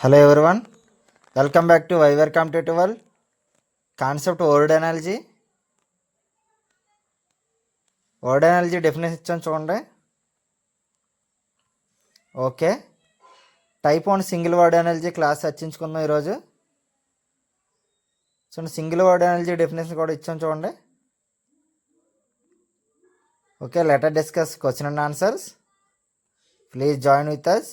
Hello everyone, welcome back to Viver Computational Concept Word Analogy. Word analogy definition ఇచ్చాను చూడండి. Okay, type 1 single word analogy class చర్చించుకుందాం ఈరోజు. చూడండి, single word analogy definition కూడా ఇచ్చాను చూడండి. Okay, letter discuss question and answers. Please join with us.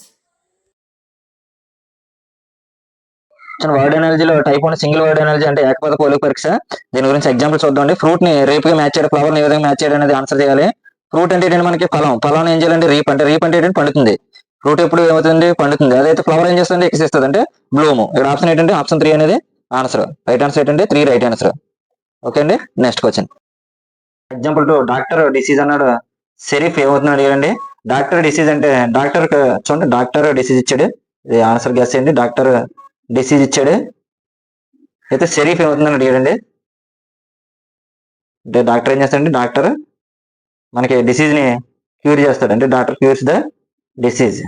Word ఎనాలజీలో type 1 single word analogy అంటే ఏకపద పోలిక పరీక్ష. దీని గురించి ఎగ్జాంపుల్ చూద్దామండి. ఫ్రూట్ ని రేప్ గా మ్యాచ్ చేయడం, ఫ్లవర్ ని ఏ విధంగా మ్యాచ్ చేయడం అనేది ఆన్సర్ చేయాలి. ఫ్రూట్ అంటే ఏంటంటే మనకి ఫలం ఏం చేయాలంటే రీప్ అంటే ఏంటంటే పండుతుంది. ఫ్రూట్ ఎప్పుడు ఏమవుతుంది? పండుతుంది. అదైతే ఫ్లవర్ ఏం చేస్తుంది? ఎక్సిస్తుంది అంటే బ్లూమ్. ఇక్కడ ఆప్షన్ ఏంటంటే ఆప్షన్ 3 అనేది ఆన్సర్. రైట్ ఆన్సర్ ఏంటంటే 3 రైట్ ఆన్సర్. ఓకే అండి, next question. Example 2 doctor disease అన్నాడు. సెరీఫ్ ఏమవుతుంది అడిగాడండి. డాక్టర్ డిసీజ్ అంటే డాక్టర్ చూడండి, డాక్టర్ డిసీజ్ ఇచ్చాడు. ఇది ఆన్సర్ గెస్ చేయండి. డాక్టర్ డిసీజ్ ఇచ్చాడు. అయితే షరీఫ్ ఏమవుతుందని అడిగాడండి. అంటే డాక్టర్ ఏం చేస్తాడంటే డాక్టర్ మనకి డిసీజ్ ని క్యూర్ చేస్తాడు. అంటే డాక్టర్ క్యూర్స్ ద డిసీజ్.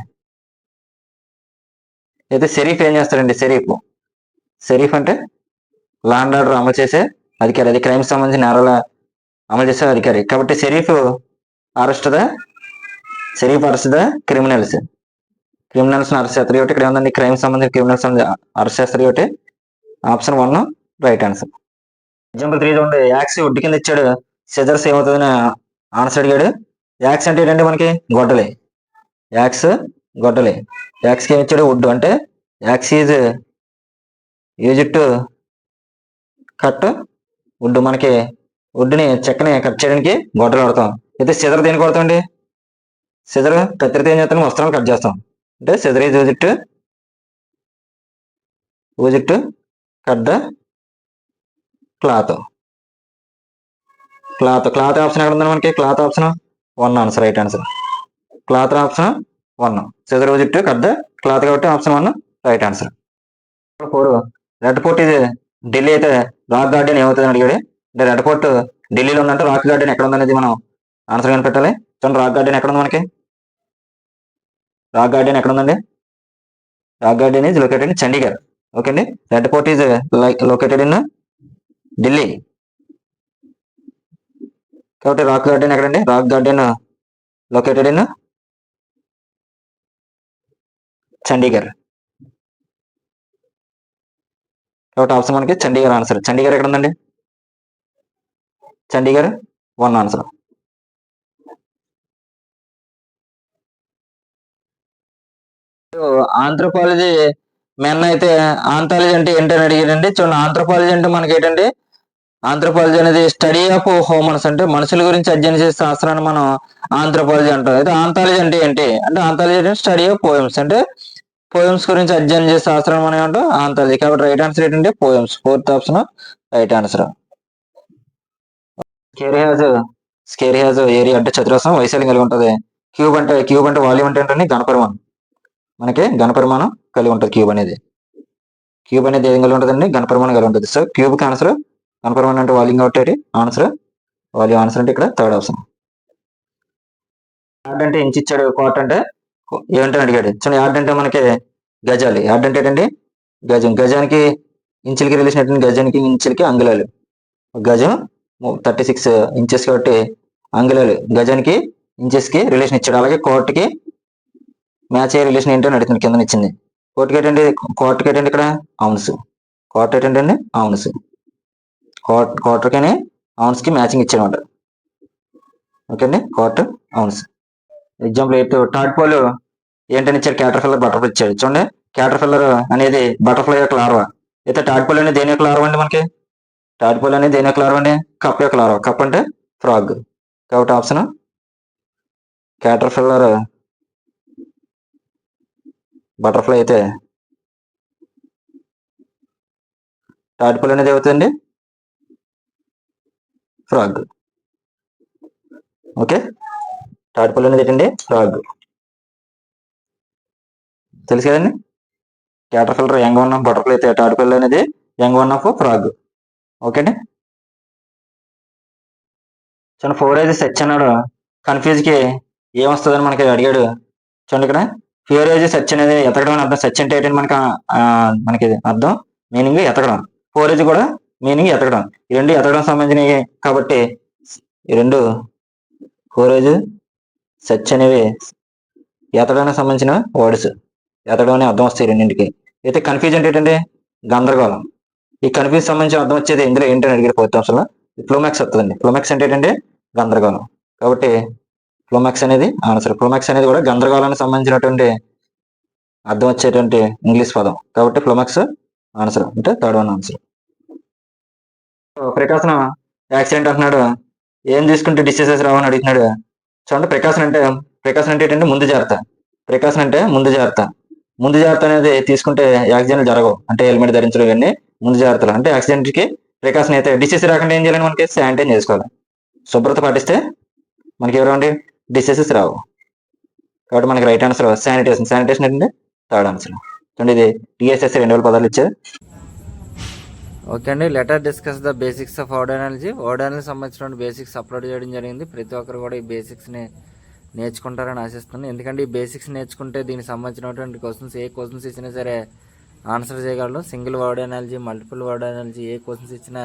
అయితే షరీఫ్ ఏం చేస్తాడండి. షరీఫ్ అంటే లా అండ్ ఆర్డర్ అమలు చేసే అధికారి. అది క్రైమ్ సంబంధించిన నేరాల అమలు చేసే అధికారి. కాబట్టి Sharif arrest the criminals arrest చేస్తారు. ఒకటి ఇక్కడ ఏముందండి, క్రైమ్ సంబంధించిన క్రిమినల్స్ అరెస్ట్ చేస్తారు. ఒకటి ఆప్షన్ 1 రైట్ ఆన్సర్. ఎగ్జాంపుల్ 3 చూడండి. యాక్స్ వుడ్ కింద ఇచ్చాడు. సెజర్స్ ఏమవుతుందని ఆన్సర్ అడిగాడు. యాక్స్ అంటే ఏంటంటే మనకి గొడ్డలి. యాక్స్ కి ఏమి ఇచ్చాడు? వుడ్. అంటే axe is use to cut wood. మనకి వుడ్ని చెక్కని కట్ చేయడానికి గొడ్డలు వాడతాం. అయితే సెజర్ దేనికి వాడతామండి? సెజర్ కత్తిరితో ఏం చేస్తాం? వస్త్రాలు కట్ చేస్తాం. అంటే scissor is use to cut the cloth option ఎక్కడ ఉందండి మనకి? Cloth option 1 answer right answer. Cloth option 1. Scissor use to cut the cloth కాబట్టి option 1 right answer. 4 red fort ఇది ఢిల్లీ అయితే రాక్ గార్డెన్ ఏమవుతుంది అడిగాడు. అంటే రెడ్ ఫోర్ట్ ఢిల్లీలో ఉందంటే రాక్ గార్డెన్ ఎక్కడ ఉందనేది మనం ఆన్సర్ కనిపెట్టాలి. చూడండి, రాక్ గార్డెన్ ఎక్కడ ఉంది మనకి? రాక్ గార్డెన్ ఎక్కడ ఉందండి? Rock garden is located in Chandigarh. Okay అండి. Red fort is located in Delhi. కాబట్టి రాక్ గార్డెన్ ఎక్కడండి? Rock garden located in Chandigarh. కాబట్టి ఆప్షన్ మనకి చండీగఢ్ ఆన్సర్. చండీగఢ్ ఎక్కడ ఉందండి? చండీగఢ్ 1 ఆన్సర్. ఆంథ్రోపాలజీ మెన్ అయితే ఆంథాలజీ అంటే ఏంటని అడిగాడండి. చూడండి, ఆంథ్రోపాలజీ అంటే మనకి ఏంటంటే ఆంథ్రోపాలజీ అనేది స్టడీ ఆఫ్ హ్యూమన్స్. అంటే మనుషుల గురించి అధ్యయనం చేసే శాస్త్రాన్ని మనం ఆంథ్రోపాలజీ అంటాం. అయితే ఆంథాలజీ అంటే ఏంటి అంటే ఆంథాలజీ అంటే స్టడీ ఆఫ్ పోయమ్స్. అంటే పోయమ్స్ గురించి అధ్యయనం చేసే శాస్త్రాన్ని మనం ఏమంటాం? ఆంథాలజీ. కాబట్టి రైట్ ఆన్సర్ ఏంటంటే poems. 4th option right answer. Square has area అంటే చతురస్రం, వైశాల్యం కలిగి ఉంటుంది. క్యూబ్ అంటే వాల్యూమ్ అంటే ఏంటంటే ఘనపరిమాణం. మనకి ఘనపరిమాణం కలిగి ఉంటుంది క్యూబ్ అనేది. ఏం కలిగి ఉంటుందండి? ఘనపరిమాణం కలిగి ఉంటుంది. సో క్యూబ్ కి ఆన్సర్ ఘనపరిమాణం అంటే వాల్యూమ్ కాబట్టి ఆన్సర్ వాల్యూమ్. ఆన్సర్ అంటే ఇక్కడ 3rd ఆప్షన్. యార్డ్ అంటే ఇంచ్ ఇచ్చాడు. క్వార్ట్ అంటే ఏమంటే అడిగాడు. చూడండి, యార్డ్ అంటే మనకి గజాలు. యార్డ్ అంటే ఏంటండి? గజం. గజానికి ఇంచులకి రిలేషన్ ఏంటంటే గజానికి ఇంచులకి అంగుళాలు. గజం 36 ఇంచెస్ కాబట్టి అంగుళాలు గజానికి ఇంచెస్ కి రిలేషన్ ఇచ్చాడు. అలాగే కోర్టుకి మ్యాచ్ అయ్యే రిలేషన్ ఏంటో అడుగుతుంది. కింద ఇచ్చింది. కోర్టుకి ఏంటంటే ఇక్కడ అవున్స్. కోర్ట్ ఏంటంటే అవున్స్. క్వార్టర్కి అవున్స్ కి మ్యాచింగ్ ఇచ్చాడు. ఓకే అండి, కోర్ట్ అవున్స్. ఎగ్జాంపుల్ 8 థర్డ్ పోల్ ఏంటని ఇచ్చాడు? క్యాటర్పిల్లర్ బటర్ఫ్లై ఇచ్చాడు. చూడండి, క్యాటర్పిల్లర్ అనేది బటర్ఫ్లై యొక్క లార్వా. అయితే థర్డ్ పోల్ అనేది దేని యొక్క లార్వా అండి? మనకి థర్డ్ పోల్ అనేది దేని యొక్క లార్వా అండి? కప్ యొక్క లార్వా. కప్ అంటే ఫ్రాగ్. కాబట్టి ఆప్షన్ క్యాటర్పిల్లర్ బటర్ఫ్లై అయితే థర్డ్ పోల్ అనేది ఏమవుతుందండి? ఫ్రాగ్. ఓకే, థర్డ్ పోల్ అనేది ఏంటండి? ఫ్రాగ్. తెలుసు కదండి. Caterpillar young one of butterfly అయితే థర్డ్ పోల్ అనేది young one of frog. Okay అండి. చూడండి, 4 అయితే సెచ్ అన్నాడు. కన్ఫ్యూజ్ కి ఏమొస్తుందని మనకి అడిగాడు. చూడండి, ఇక్కడ క్యూరియాసిటీ సెర్చ్ అనేది ఎతకడం అని అర్థం. సెర్చ్ అంటే ఏంటంటే మనకి అర్థం మీనింగ్ ఎతకడం. ఫోరేజ్ కూడా మీనింగ్ ఎతకడం. ఈ రెండు ఎతకడం సంబంధించినవి కాబట్టి ఈ రెండు ఫోరేజ్ సెర్చ్ అనేవి ఎతకడానికి సంబంధించిన వర్డ్స్. ఎతకడం అనే అర్థం వస్తాయి రెండింటికి. అయితే కన్ఫ్యూజన్ అంటే ఏంటంటే గందరగోళం. ఈ కన్ఫ్యూజ్ సంబంధించిన అర్థం వచ్చేది ఇందులో ఏంటని అడిగిన ఫోర్త్ ఆప్షన్లో ఫ్లోమాక్స్ వస్తుందండి. ఫ్లోమాక్స్ అంటే ఏంటంటే గందరగోళం. కాబట్టి ఫ్లోమాక్స్ అనేది ఆన్సర్. ఫ్లోమాక్స్ అనేది కూడా గందరగోళానికి సంబంధించినటువంటి అర్థం వచ్చేటువంటి ఇంగ్లీష్ పదం. కాబట్టి ఫ్లోమాక్స్ ఆన్సర్ అంటే third one answer. Precaution accident అంటున్నాడు. ఏం తీసుకుంటే డిసీజెస్ రావని అడుగుతున్నాడు. చూడండి ప్రికాషన్ అంటే ఏంటంటే ముందు జాగ్రత్త. ప్రికాషన్ అంటే ముందు జాగ్రత్త. ముందు జాగ్రత్త అనేది తీసుకుంటే యాక్సిడెంట్లు జరగవు. అంటే హెల్మెట్ ధరించడం ఇవన్నీ ముందు జాగ్రత్తలు. అంటే యాక్సిడెంట్కి ప్రికాషన్ అయితే డిసీజ్ రాకుండా ఏం చేయాలని మనకి శానిటైజ్ చేసుకోవాలి. శుభ్రత పాటిస్తే మనకి ఎవరండి డిసీజెస్ రావు. కాబట్టి మనకి రైట్ ఆన్సర్ శానిటేషన్. శానిటేషన్ అంటే థర్డ్ ఆన్సర్. చూడండి ఇది టీఎస్ఎస్ 2000 ఇచ్చారు. ఓకే అండి, letter discuss the basics of word analogy. Word analogy సంబంధించిన బేసిక్స్ అప్లోడ్ చేయడం జరిగింది. ప్రతి ఒక్కరు కూడా ఈ బేసిక్స్ని నేర్చుకుంటారని ఆశిస్తున్నాను. ఎందుకంటే ఈ బేసిక్స్ నేర్చుకుంటే దీనికి సంబంధించినటువంటి క్వశ్చన్స్ ఏ క్వశ్చన్స్ ఇచ్చినా సరే ఆన్సర్ చేయగలరు. Single word analogy, multiple word analogy ఏ క్వశ్చన్స్ ఇచ్చినా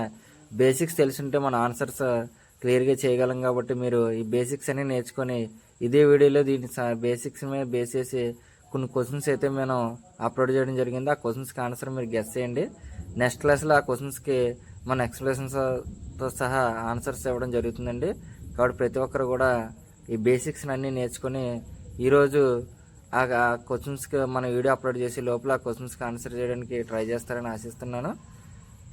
బేసిక్స్ తెలుసుంటే మన ఆన్సర్స్ క్లియర్గా చేయగలం. కాబట్టి మీరు ఈ బేసిక్స్ అన్ని నేర్చుకొని ఇదే వీడియోలో దీని బేసిక్స్ మీద బేస్ చేసి కొన్ని క్వశ్చన్స్ అయితే మేము అప్లోడ్ చేయడం జరిగింది. ఆ క్వశ్చన్స్కి ఆన్సర్ మీరు గెస్ చేయండి. నెక్స్ట్ క్లాస్లో ఆ క్వశ్చన్స్కి మన ఎక్స్ప్లెనేషన్స్తో సహా ఆన్సర్స్ ఇవ్వడం జరుగుతుందండి. కాబట్టి ప్రతి ఒక్కరు కూడా ఈ బేసిక్స్ని అన్నీ నేర్చుకొని ఈరోజు ఆ క్వశ్చన్స్కి మన వీడియో అప్లోడ్ చేసి లోపల ఆ క్వశ్చన్స్కి ఆన్సర్ చేయడానికి ట్రై చేస్తారని ఆశిస్తున్నాను.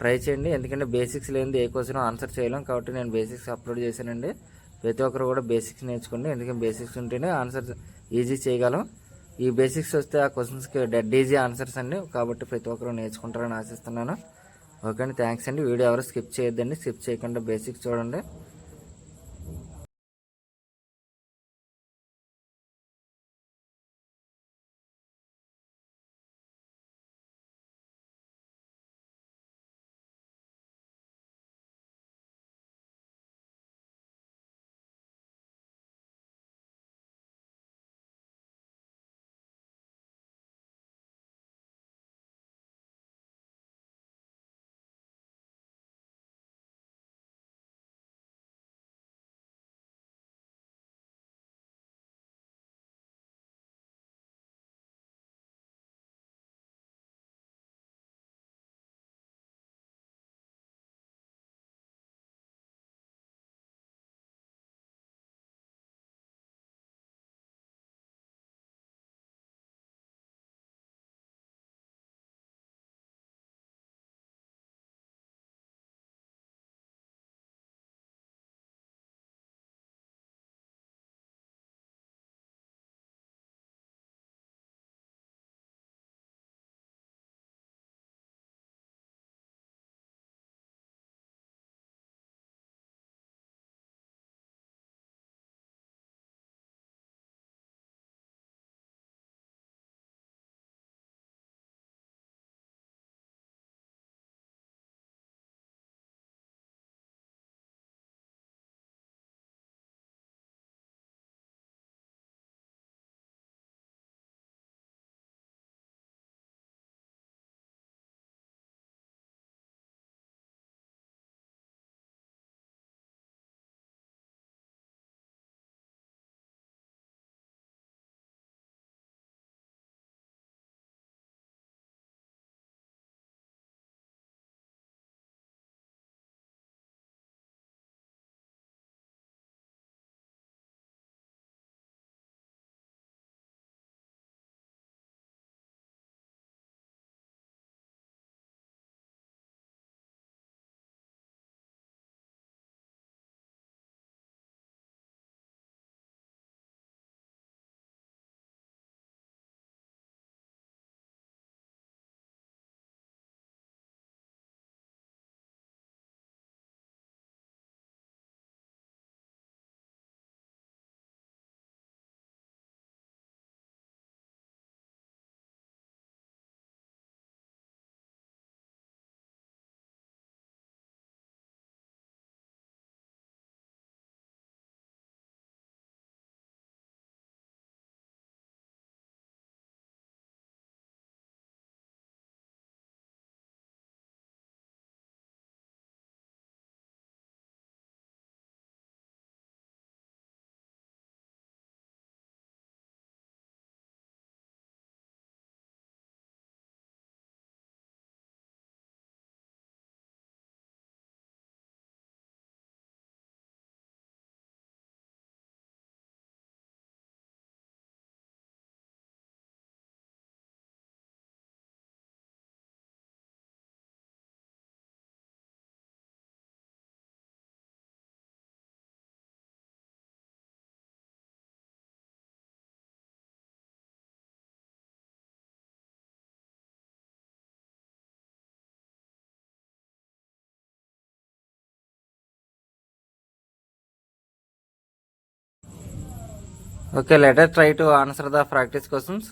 ట్రై చేయండి. ఎందుకంటే బేసిక్స్ లేనిది ఏ క్వశ్చన్ ఆన్సర్ చేయలేం. కాబట్టి నేను బేసిక్స్ అప్లోడ్ చేశానండి. ప్రతి ఒక్కరు కూడా బేసిక్స్ నేర్చుకోండి. ఎందుకంటే బేసిక్స్ ఉంటేనే ఆన్సర్ ఈజీ చేయగలం. ఈ బేసిక్స్ వస్తే ఆ క్వశ్చన్స్కి డెడ్ ఈజీ ఆన్సర్స్ అండి. కాబట్టి ప్రతి ఒక్కరు నేర్చుకుంటారని ఆశిస్తున్నాను. ఓకే అండి, థ్యాంక్స్ అండి. వీడియో ఎవరు స్కిప్ చేయొద్దండి. స్కిప్ చేయకుండా బేసిక్స్ చూడండి. Okay, let us try to answer the practice questions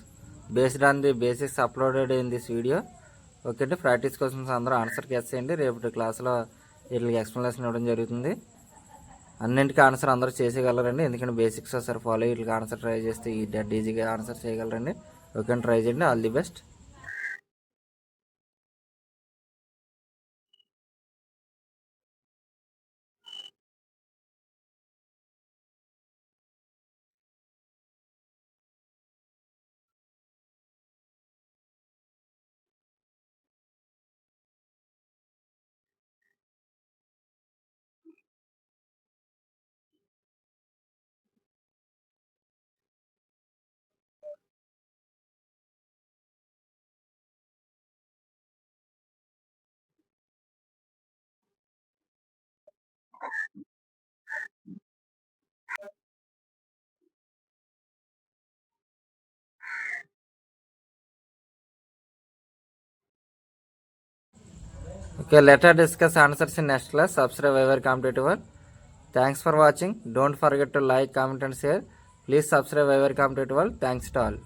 based on the basics uploaded in this video. Okay అండి, ప్రాక్టీస్ క్వశ్చన్స్ అందరూ ఆన్సర్ చేసేయండి. రేపటి క్లాస్లో వీటికి ఎక్స్ప్లెనేషన్ ఇవ్వడం జరుగుతుంది. అన్నింటికి ఆన్సర్ అందరూ చేసేయగలరండి, ఎందుకంటే బేసిక్స్ ఒకసారి ఫాలో వీటికి ఆన్సర్ ట్రై చేస్తే ఈ డెడ్ ఈజీగా ఆన్సర్ చేయగలరండి. ఓకే అండి, ట్రై చేయండి. All the best. Okay, let us discuss answers in next class. Subscribe our competitive world. Thanks for watching. Don't forget to like, comment and share. Please subscribe our competitive world. Thanks to all.